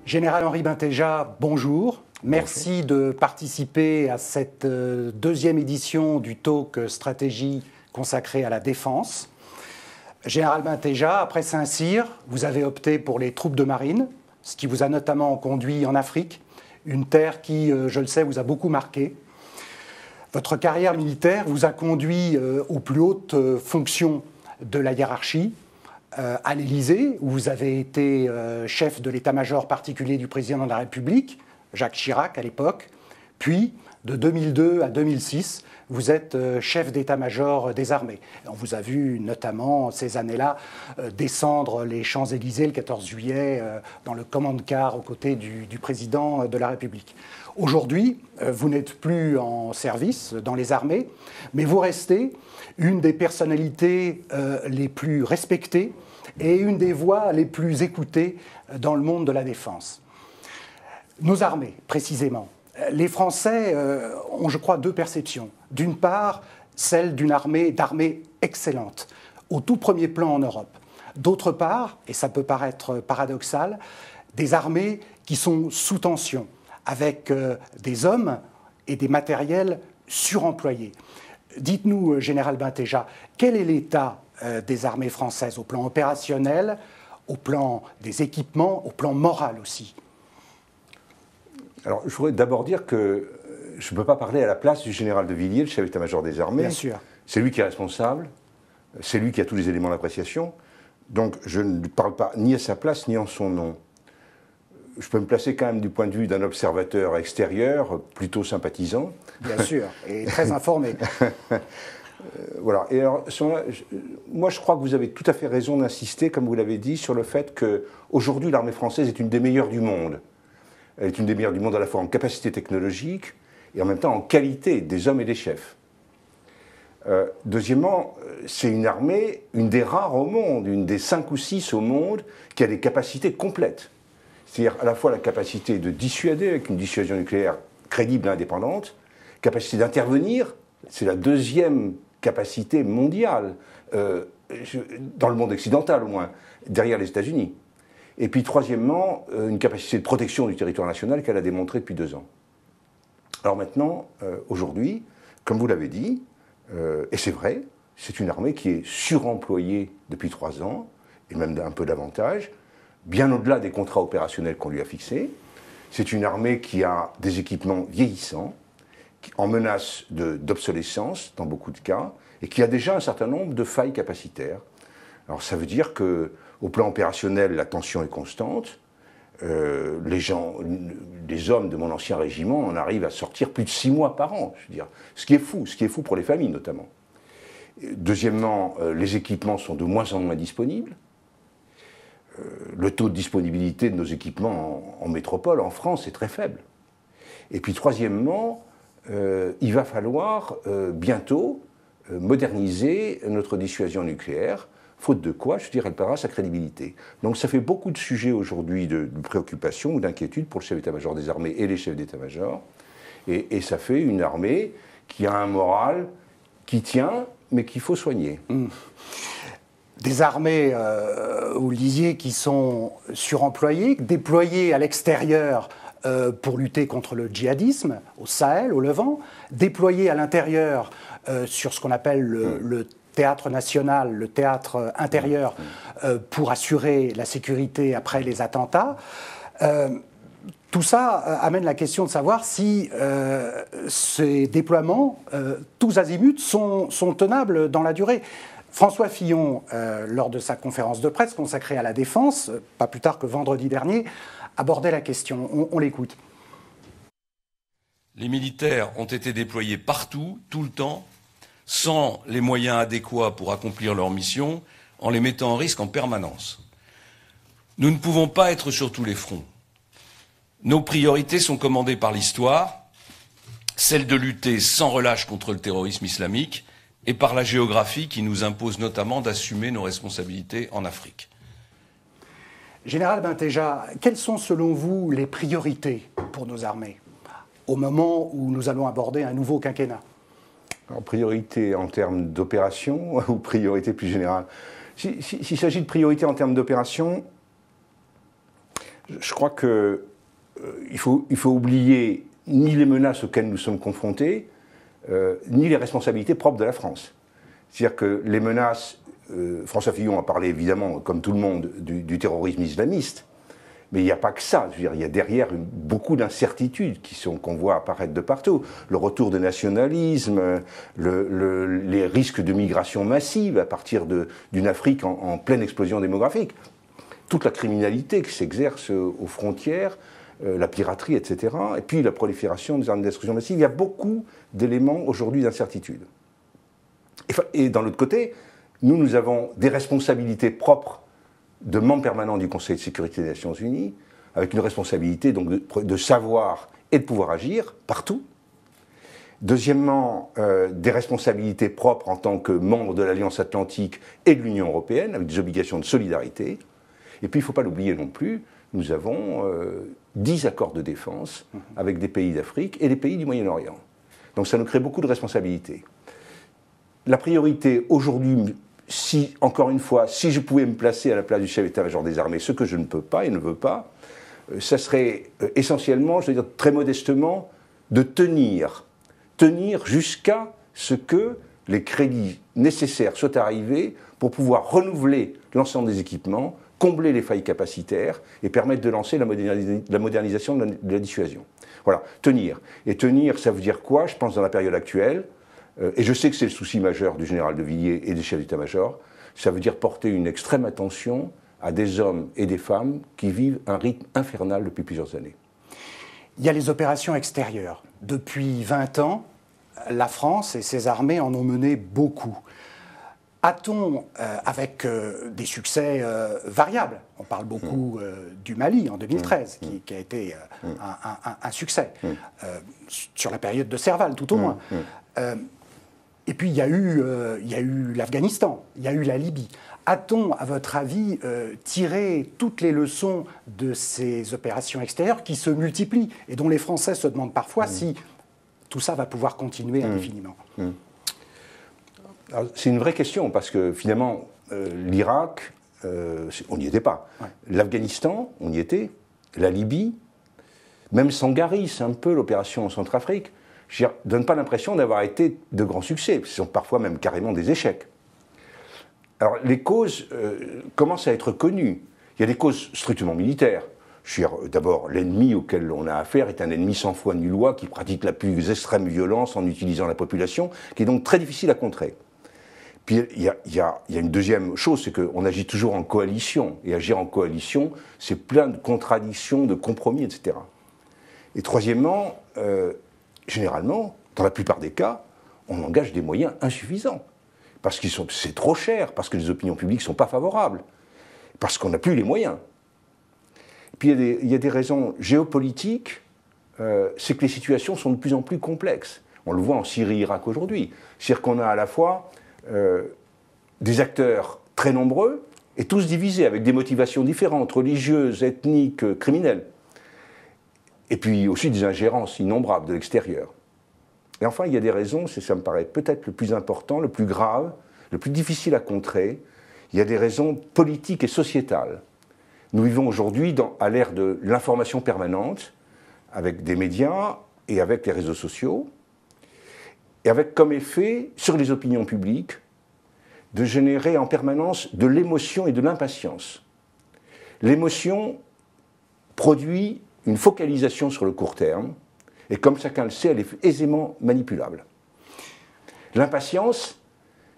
Général Henri Bintéja, bonjour. Merci de participer à cette deuxième édition du talk Stratégie consacré à la défense. Général Bintéja, après Saint-Cyr, vous avez opté pour les troupes de marine, ce qui vous a notamment conduit en Afrique, une terre qui, je le sais, vous a beaucoup marqué. Votre carrière militaire vous a conduit aux plus hautes fonctions de la hiérarchie, à l'Élysée, où vous avez été chef de l'état-major particulier du président de la République, Jacques Chirac à l'époque, puis de 2002 à 2006, vous êtes chef d'état-major des armées. On vous a vu notamment ces années-là descendre les Champs-Élysées le 14 juillet dans le command-car aux côtés du président de la République. Aujourd'hui, vous n'êtes plus en service dans les armées, mais vous restez une des personnalités les plus respectées et une des voix les plus écoutées dans le monde de la défense. Nos armées, précisément. Les Français ont, je crois, deux perceptions. D'une part, celle d'une d'armée excellente, au tout premier plan en Europe. D'autre part, et ça peut paraître paradoxal, des armées qui sont sous tension, avec des hommes et des matériels suremployés. Dites-nous, Général Bintéja, quel est l'état des armées françaises au plan opérationnel, au plan des équipements, au plan moral aussi? Alors, je voudrais d'abord dire que je ne peux pas parler à la place du général de Villiers, le chef d'état-major des armées. Bien sûr. C'est lui qui est responsable, c'est lui qui a tous les éléments d'appréciation. Donc, je ne parle pas ni à sa place, ni en son nom. Je peux me placer quand même du point de vue d'un observateur extérieur, plutôt sympathisant. Bien sûr, et très informé. Voilà. Et alors, moi, je crois que vous avez tout à fait raison d'insister, comme vous l'avez dit, sur le fait qu'aujourd'hui, l'armée française est une des meilleures du monde. Elle est une des meilleures du monde à la fois en capacité technologique et en même temps en qualité des hommes et des chefs. Deuxièmement, c'est une armée, une des rares au monde, une des 5 ou 6 au monde, qui a des capacités complètes. C'est-à-dire à la fois la capacité de dissuader avec une dissuasion nucléaire crédible et indépendante, capacité d'intervenir, c'est la deuxième capacité mondiale, dans le monde occidental au moins, derrière les États-Unis. Et puis troisièmement, une capacité de protection du territoire national qu'elle a démontrée depuis 2 ans. Alors maintenant, aujourd'hui, comme vous l'avez dit, et c'est vrai, c'est une armée qui est suremployée depuis 3 ans, et même un peu davantage, bien au-delà des contrats opérationnels qu'on lui a fixés. C'est une armée qui a des équipements vieillissants, en menace d'obsolescence dans beaucoup de cas, et qui a déjà un certain nombre de failles capacitaires. Alors ça veut dire qu'au plan opérationnel, la tension est constante. Les hommes de mon ancien régiment en arrivent à sortir plus de 6 mois par an, je veux dire. Ce qui est fou pour les familles notamment. Deuxièmement, les équipements sont de moins en moins disponibles. Le taux de disponibilité de nos équipements en métropole, en France, est très faible. Et puis troisièmement, il va falloir bientôt moderniser notre dissuasion nucléaire, faute de quoi, je veux dire, elle perdra sa crédibilité. Donc ça fait beaucoup de sujets aujourd'hui de préoccupation ou d'inquiétude pour le chef d'état-major des armées et les chefs d'état-major, et ça fait une armée qui a un moral qui tient, mais qu'il faut soigner. Des armées, vous le disiez, qui sont suremployées, déployées à l'extérieur pour lutter contre le djihadisme, au Sahel, au Levant, déployées à l'intérieur sur ce qu'on appelle le théâtre national, le théâtre intérieur, pour assurer la sécurité après les attentats. Tout ça amène la question de savoir si ces déploiements, tous azimuts, sont tenables dans la durée. François Fillon, lors de sa conférence de presse consacrée à la défense, pas plus tard que vendredi dernier, abordait la question. On l'écoute. Les militaires ont été déployés partout, tout le temps, sans les moyens adéquats pour accomplir leur mission, en les mettant en risque en permanence. Nous ne pouvons pas être sur tous les fronts. Nos priorités sont commandées par l'histoire, celle de lutter sans relâche contre le terrorisme islamique, et par la géographie qui nous impose notamment d'assumer nos responsabilités en Afrique. Général Bintéja, quelles sont selon vous les priorités pour nos armées au moment où nous allons aborder un nouveau quinquennat? En priorité en termes d'opération ou priorité plus générale? S'il s'agit de priorité en termes d'opération, Je crois qu'il faut oublier ni les menaces auxquelles nous sommes confrontés, ni les responsabilités propres de la France. C'est-à-dire que les menaces, François Fillon a parlé évidemment, comme tout le monde, du terrorisme islamiste, mais il n'y a pas que ça. Je veux dire, il y a derrière beaucoup d'incertitudes qu'on voit apparaître de partout. Le retour de nationalisme, les risques de migration massive à partir d'une Afrique en pleine explosion démographique, toute la criminalité qui s'exerce aux frontières, la piraterie, etc., et puis la prolifération des armes de destruction massive. Il y a beaucoup d'éléments aujourd'hui d'incertitude. Et d'un autre côté, nous avons des responsabilités propres de membres permanents du Conseil de sécurité des Nations Unies, avec une responsabilité donc de savoir et de pouvoir agir partout. Deuxièmement, des responsabilités propres en tant que membre de l'Alliance Atlantique et de l'Union Européenne, avec des obligations de solidarité. Et puis, il ne faut pas l'oublier non plus, nous avons 10 accords de défense avec des pays d'Afrique et des pays du Moyen-Orient. Donc ça nous crée beaucoup de responsabilités. La priorité aujourd'hui, encore une fois, si je pouvais me placer à la place du chef d'état-major des armées, ce que je ne peux pas et ne veux pas, ça serait essentiellement, je veux dire très modestement, de tenir jusqu'à ce que les crédits nécessaires soient arrivés pour pouvoir renouveler l'ensemble des équipements, combler les failles capacitaires et permettre de lancer la modernisation de la dissuasion. Voilà, tenir. Et tenir, ça veut dire quoi? Je pense dans la période actuelle, et je sais que c'est le souci majeur du général de Villiers et des chefs d'état-major, ça veut dire porter une extrême attention à des hommes et des femmes qui vivent un rythme infernal depuis plusieurs années. Il y a les opérations extérieures. Depuis 20 ans, la France et ses armées en ont mené beaucoup. A-t-on, avec des succès variables, on parle beaucoup du Mali en 2013, qui a été un succès, sur la période de Serval tout au moins. Et puis il y a eu l'Afghanistan, il y a eu la Libye. A-t-on, à votre avis, tiré toutes les leçons de ces opérations extérieures qui se multiplient et dont les Français se demandent parfois si tout ça va pouvoir continuer indéfiniment? C'est une vraie question, parce que finalement, l'Irak, on n'y était pas. Ouais. L'Afghanistan, on y était. La Libye, même Sangaris, un peu l'opération en Centrafrique, je ne donne pas l'impression d'avoir été de grands succès. Ce sont parfois même carrément des échecs. Alors, les causes commencent à être connues. Il y a des causes strictement militaires. D'abord, l'ennemi auquel on a affaire est un ennemi sans foi ni loi qui pratique la plus extrême violence en utilisant la population, qui est donc très difficile à contrer. Puis il y a une deuxième chose, c'est qu'on agit toujours en coalition. Et agir en coalition, c'est plein de contradictions, de compromis, etc. Et troisièmement, généralement, dans la plupart des cas, on engage des moyens insuffisants. Parce que c'est trop cher, parce que les opinions publiques ne sont pas favorables, parce qu'on n'a plus les moyens. Et puis il y a des raisons géopolitiques, c'est que les situations sont de plus en plus complexes. On le voit en Syrie, Irak aujourd'hui. C'est-à-dire qu'on a à la fois des acteurs très nombreux et tous divisés avec des motivations différentes, religieuses, ethniques, criminelles. Et puis aussi des ingérences innombrables de l'extérieur. Et enfin, il y a des raisons, ça me paraît peut-être le plus important, le plus grave, le plus difficile à contrer. Il y a des raisons politiques et sociétales. Nous vivons aujourd'hui à l'ère de l'information permanente, avec des médias et avec les réseaux sociaux, et avec comme effet sur les opinions publiques de générer en permanence de l'émotion et de l'impatience. L'émotion produit une focalisation sur le court terme, et comme chacun le sait, elle est aisément manipulable. L'impatience,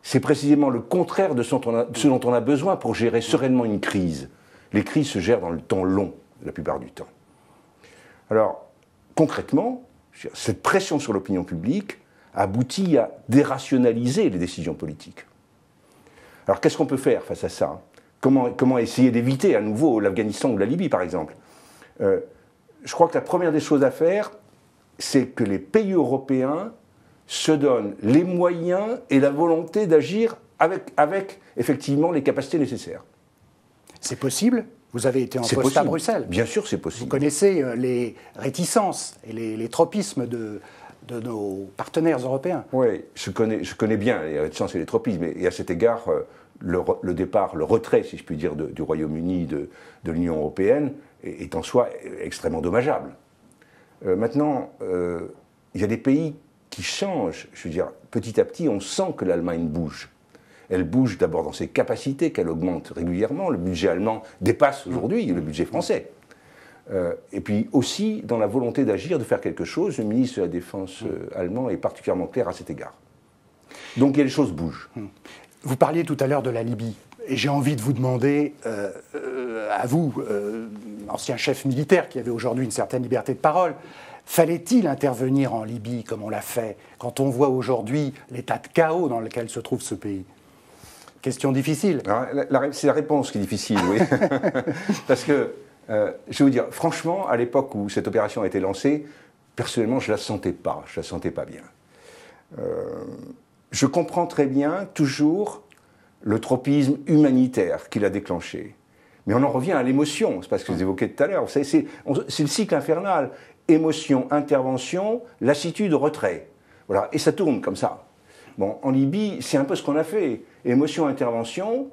c'est précisément le contraire de ce dont on a besoin pour gérer sereinement une crise. Les crises se gèrent dans le temps long, la plupart du temps. Alors, concrètement, cette pression sur l'opinion publique aboutit à dérationaliser les décisions politiques. Alors, qu'est-ce qu'on peut faire face à ça? Comment essayer d'éviter à nouveau l'Afghanistan ou la Libye, par exemple? Je crois que la première des choses à faire, c'est que les pays européens se donnent les moyens et la volonté d'agir avec effectivement les capacités nécessaires. C'est possible? Vous avez été en poste à Bruxelles. Bien sûr, c'est possible. Vous connaissez les réticences et les tropismes de nos partenaires européens. Oui, je connais bien les réticences et les tropismes. Et à cet égard, le départ, le retrait, si je puis dire, du Royaume-Uni de l'Union européenne est en soi extrêmement dommageable. Maintenant, il y a des pays qui changent. Je veux dire, petit à petit, on sent que l'Allemagne bouge. Elle bouge d'abord dans ses capacités, qu'elle augmente régulièrement. Le budget allemand dépasse aujourd'hui le budget français. Et puis aussi dans la volonté d'agir, de faire quelque chose. Le ministre de la Défense allemand est particulièrement clair à cet égard. Donc les choses bougent. Vous parliez tout à l'heure de la Libye. Et j'ai envie de vous demander, à vous, ancien chef militaire qui avait aujourd'hui une certaine liberté de parole, fallait-il intervenir en Libye comme on l'a fait, quand on voit aujourd'hui l'état de chaos dans lequel se trouve ce pays? Question difficile. C'est la réponse qui est difficile, oui. Parce que, je vais vous dire, franchement, à l'époque où cette opération a été lancée, personnellement, je ne la sentais pas. Je ne la sentais pas bien. Je comprends très bien, toujours, le tropisme humanitaire qu'il a déclenché. Mais on en revient à l'émotion, c'est parce que je vous évoquais tout à l'heure. C'est le cycle infernal. Émotion, intervention, lassitude, retrait. Voilà. Et ça tourne comme ça. Bon, en Libye, c'est un peu ce qu'on a fait. Émotion, intervention.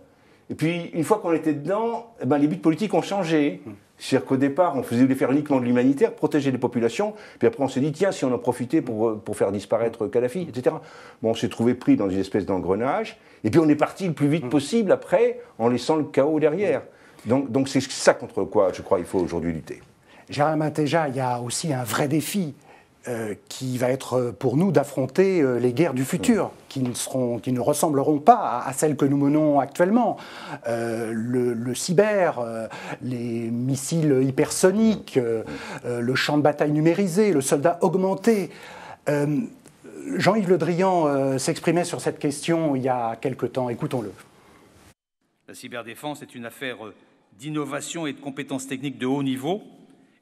Et puis, une fois qu'on était dedans, les buts politiques ont changé. C'est-à-dire qu'au départ, on voulait faire uniquement de l'humanitaire, protéger les populations. Puis après, on s'est dit, tiens, si on en profitait pour faire disparaître Kadhafi, etc. Bon, on s'est trouvé pris dans une espèce d'engrenage. Et puis, on est parti le plus vite possible après, en laissant le chaos derrière. Donc c'est ça contre quoi, je crois, il faut aujourd'hui lutter. Gérald Matejza, il y a aussi un vrai défi qui va être pour nous d'affronter les guerres du futur, qui ne ressembleront pas à celles que nous menons actuellement. Le cyber, les missiles hypersoniques, le champ de bataille numérisé, le soldat augmenté. Jean-Yves Le Drian s'exprimait sur cette question il y a quelque temps. Écoutons-le. La cyberdéfense est une affaire d'innovation et de compétences techniques de haut niveau.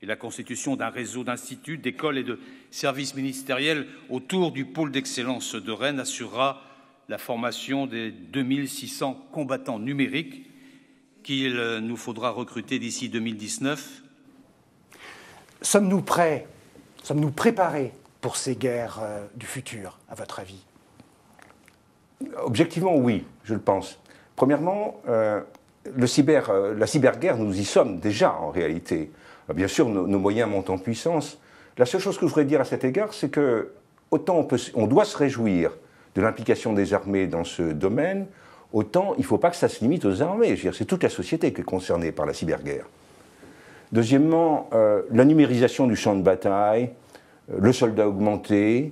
Et la constitution d'un réseau d'instituts, d'écoles et de services ministériels autour du pôle d'excellence de Rennes assurera la formation des 2600 combattants numériques qu'il nous faudra recruter d'ici 2019. Sommes-nous prêts, sommes-nous préparés pour ces guerres du futur, à votre avis? Objectivement, oui, je le pense. Premièrement, la cyberguerre, nous y sommes déjà en réalité. Bien sûr, nos moyens montent en puissance. La seule chose que je voudrais dire à cet égard, c'est que autant on doit se réjouir de l'implication des armées dans ce domaine, autant il ne faut pas que ça se limite aux armées. Je veux dire, c'est toute la société qui est concernée par la cyberguerre. Deuxièmement, la numérisation du champ de bataille, le soldat augmenté,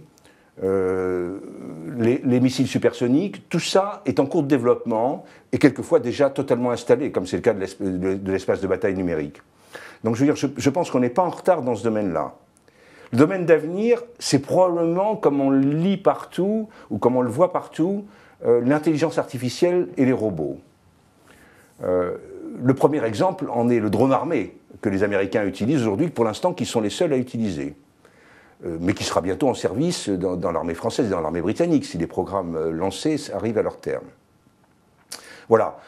les missiles supersoniques, tout ça est en cours de développement et quelquefois déjà totalement installé, comme c'est le cas de l'espace de bataille numérique. Donc je veux dire, je pense qu'on n'est pas en retard dans ce domaine-là. Le domaine d'avenir, c'est probablement, comme on le lit partout, ou comme on le voit partout, l'intelligence artificielle et les robots. Le premier exemple en est le drone armé, que les Américains utilisent aujourd'hui, pour l'instant, qui sont les seuls à utiliser. Mais qui sera bientôt en service dans l'armée française et dans l'armée britannique, si les programmes lancés arrivent à leur terme. Voilà.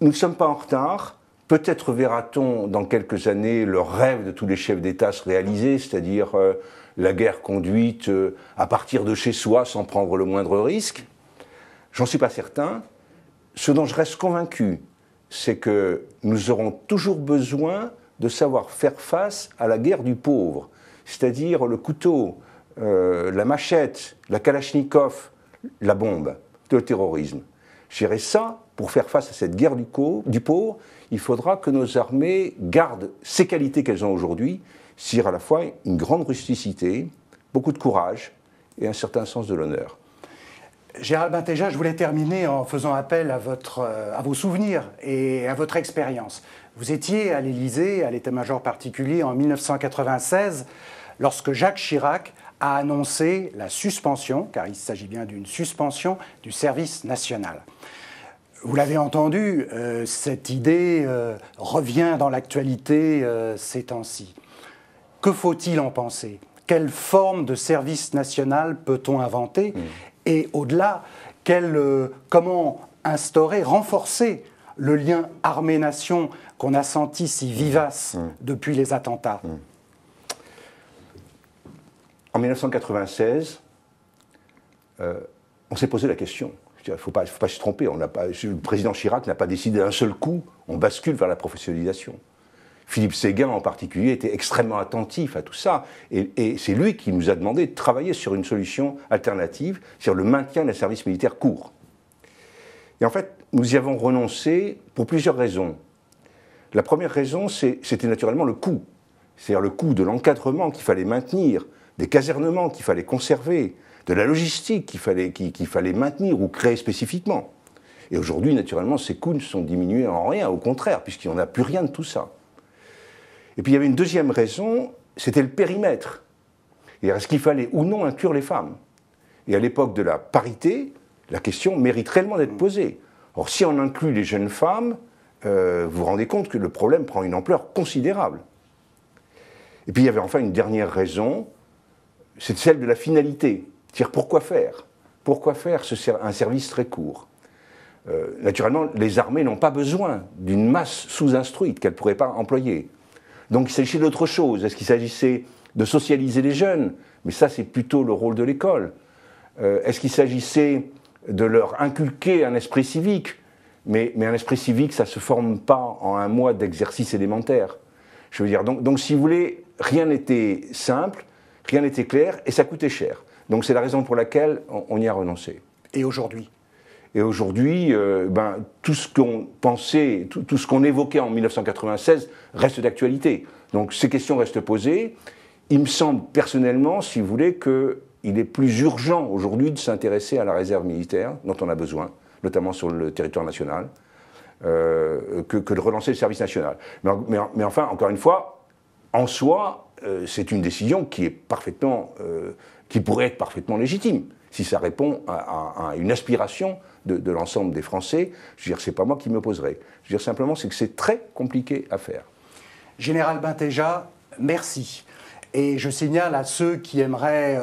Nous ne sommes pas en retard. Peut-être verra-t-on dans quelques années le rêve de tous les chefs d'État se réaliser, c'est-à-dire la guerre conduite à partir de chez soi sans prendre le moindre risque. J'en suis pas certain. Ce dont je reste convaincu, c'est que nous aurons toujours besoin de savoir faire face à la guerre du pauvre, c'est-à-dire le couteau, la machette, la kalachnikov, la bombe, le terrorisme. Je dirais ça, pour faire face à cette guerre du pauvre, il faudra que nos armées gardent ces qualités qu'elles ont aujourd'hui, c'est-à-dire à la fois une grande rusticité, beaucoup de courage et un certain sens de l'honneur. Gérald Matejza, je voulais terminer en faisant appel à vos souvenirs et à votre expérience. Vous étiez à l'Élysée, à l'état-major particulier, en 1996, lorsque Jacques Chirac a annoncé la suspension, car il s'agit bien d'une suspension, du service national. Vous l'avez entendu, cette idée revient dans l'actualité ces temps-ci. Que faut-il en penser? Quelle forme de service national peut-on inventer? Et au-delà, comment instaurer, renforcer le lien armée-nation qu'on a senti si vivace depuis les attentats? En 1996, on s'est posé la question. Il ne faut pas se tromper. Le président Chirac n'a pas décidé d'un seul coup, on bascule vers la professionnalisation. Philippe Séguin, en particulier, était extrêmement attentif à tout ça. Et c'est lui qui nous a demandé de travailler sur une solution alternative, sur le maintien des services militaires courts. Et en fait, nous y avons renoncé pour plusieurs raisons. La première raison, c'était naturellement le coût. C'est-à-dire le coût de l'encadrement qu'il fallait maintenir, des casernements qu'il fallait conserver, de la logistique qu'il fallait maintenir ou créer spécifiquement. Et aujourd'hui, naturellement, ces coûts ne sont diminués en rien, au contraire, puisqu'il n'y en a plus rien de tout ça. Et puis il y avait une deuxième raison, c'était le périmètre. Est-ce qu'il fallait ou non inclure les femmes? Et à l'époque de la parité, la question mérite réellement d'être posée. Or, si on inclut les jeunes femmes, vous vous rendez compte que le problème prend une ampleur considérable. Et puis il y avait enfin une dernière raison, c'est celle de la finalité. C'est-à-dire pourquoi faire? Pourquoi faire un service très court? Naturellement, les armées n'ont pas besoin d'une masse sous-instruite qu'elles ne pourraient pas employer. Donc il s'agissait d'autre chose. Est-ce qu'il s'agissait de socialiser les jeunes? Mais ça, c'est plutôt le rôle de l'école. Est-ce qu'il s'agissait de leur inculquer un esprit civique? Mais un esprit civique, ça ne se forme pas en un mois d'exercice élémentaire. Je veux dire, donc si vous voulez, rien n'était simple, rien n'était clair, et ça coûtait cher. Donc c'est la raison pour laquelle on y a renoncé. Et aujourd'hui? Et aujourd'hui, tout ce qu'on pensait, tout ce qu'on évoquait en 1996 reste d'actualité. Donc ces questions restent posées. Il me semble personnellement, si vous voulez, qu'il est plus urgent aujourd'hui de s'intéresser à la réserve militaire dont on a besoin, notamment sur le territoire national, que de relancer le service national. Mais enfin, encore une fois, en soi, c'est une décision qui pourrait être parfaitement légitime, si ça répond à une aspiration de l'ensemble des Français. Je veux dire, c'est pas moi qui m'opposerai. Je veux dire simplement, c'est que c'est très compliqué à faire. Général Bintéja, merci. Et je signale à ceux qui aimeraient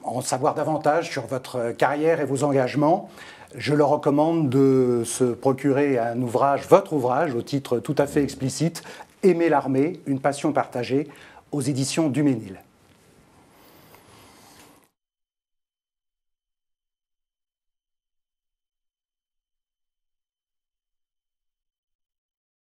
en savoir davantage sur votre carrière et vos engagements, je leur recommande de se procurer un ouvrage, votre ouvrage, au titre tout à fait explicite, « Aimer l'armée, une passion partagée », aux éditions du Ménil.